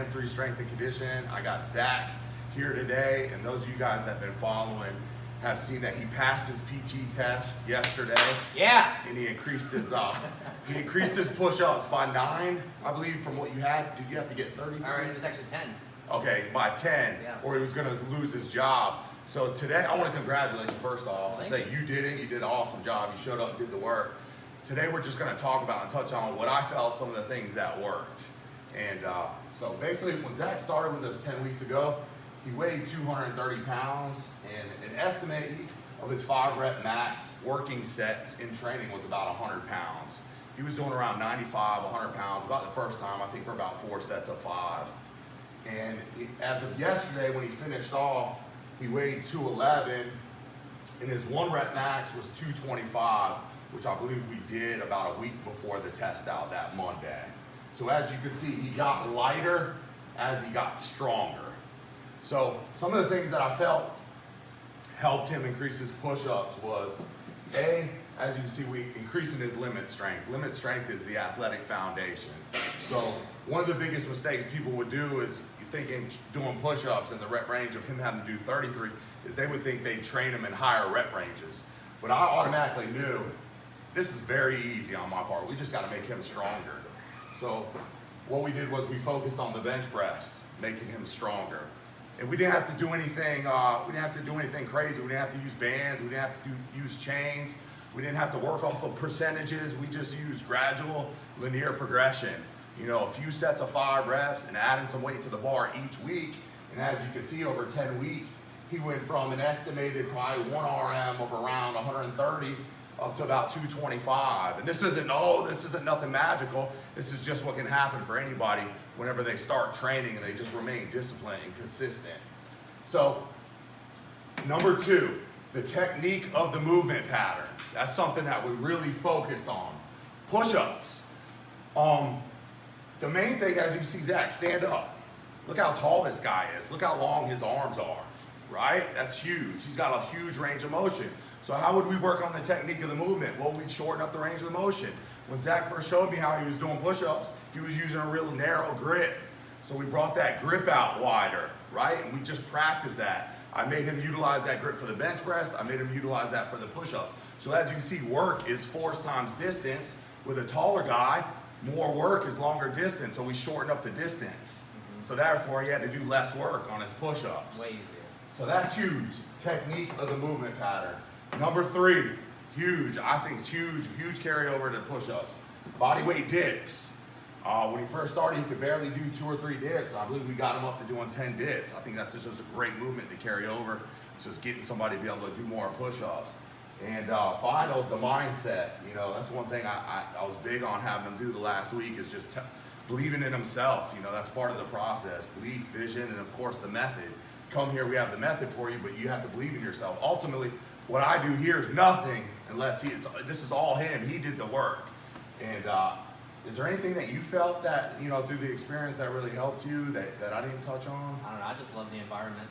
M3 Strength and Conditioning. I got Zach here today, and those of you guys that have been following have seen that he passed his PT test yesterday. Yeah. And he increased his push-ups by 9, I believe, from what you had. Did you have to get 33? All right, it was actually 10. Okay, by 10, yeah. Or he was going to lose his job. So today, I want to congratulate you first off and say you did it. You did an awesome job. You showed up and did the work. Today, we're just going to talk about and touch on what I felt some of the things that worked. And so basically, when Zach started with us 10 weeks ago, he weighed 230 pounds, and an estimate of his 5-rep max working sets in training was about 100 pounds. He was doing around 95, 100 pounds, about the first time, I think, for about 4 sets of 5. And as of yesterday, when he finished off, he weighed 211, and his 1-rep max was 225, which I believe we did about a week before the test out that Monday. So as you can see, he got lighter as he got stronger. So some of the things that I felt helped him increase his push-ups was, as you can see, we increasing his limit strength. Limit strength is the athletic foundation. So one of the biggest mistakes people would do is thinking doing push-ups in the rep range of him having to do 33 is they would think they'd train him in higher rep ranges. But I automatically knew this is very easy on my part. We just got to make him stronger. So what we did was we focused on the bench press, making him stronger. And we didn't have to do anything. We didn't have to do anything crazy. We didn't have to use bands. We didn't have to use chains. We didn't have to work off of percentages. We just used gradual linear progression. You know, a few sets of 5 reps and adding some weight to the bar each week. And as you can see, over 10 weeks, he went from an estimated probably 1 RM of around 130 up to about 225. And this isn't nothing magical. This is just what can happen for anybody whenever they start training and they just remain disciplined and consistent. So, number 2, the technique of the movement pattern. That's something that we really focused on. Push-ups. The main thing, as you see Zach, stand up. Look how tall this guy is. Look how long his arms are, right? That's huge. He's got a huge range of motion. So how would we work on the technique of the movement? Well, we'd shorten up the range of the motion. When Zach first showed me how he was doing push-ups, he was using a real narrow grip. So we brought that grip out wider, right? And we just practiced that. I made him utilize that grip for the bench press. I made him utilize that for the push-ups. So as you can see, work is force times distance. With a taller guy, more work is longer distance. So we shortened up the distance. So therefore, he had to do less work on his push-ups. Way easier. So that's huge. Technique of the movement pattern. Number 3, huge. I think it's huge carryover to push-ups. Body weight dips. When he first started, he could barely do 2 or 3 dips. I believe we got him up to doing 10 dips. I think that's just a great movement to carry over. It's just getting somebody to be able to do more push-ups. And final, the mindset. You know, that's one thing I was big on having him do the last week is just believing in himself. You know, that's part of the process. Belief, vision, and of course the method. Come here, we have the method for you, but you have to believe in yourself. Ultimately, what I do here is nothing unless this is all him. He did the work. And is there anything that you felt that, you know, through the experience that really helped you that I didn't touch on? I don't know, I just love the environment.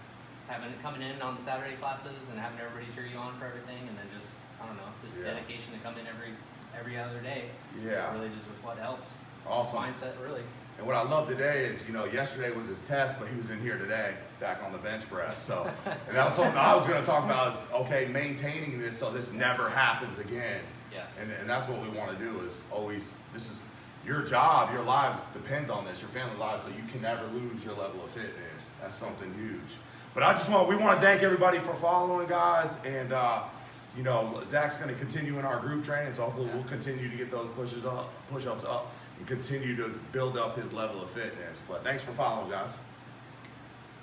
Coming in on the Saturday classes and having everybody cheer you on for everything, and then just, I don't know, just dedication to come in every other day. Yeah. It really just was what helped. Awesome. Mindset, really. And what I love today is, you know, yesterday was his test, but he was in here today, back on the bench press. So, and that was something I was going to talk about is, okay, maintaining this so this never happens again. Yes. And that's what we want to do is always, this is your job, your lives depends on this, your family lives, so you can never lose your level of fitness. That's something huge. But we want to thank everybody for following, guys. And, you know, Zach's going to continue in our group training, so hopefully we'll continue to get those push-ups up and continue to build up his level of fitness. But thanks for following, guys.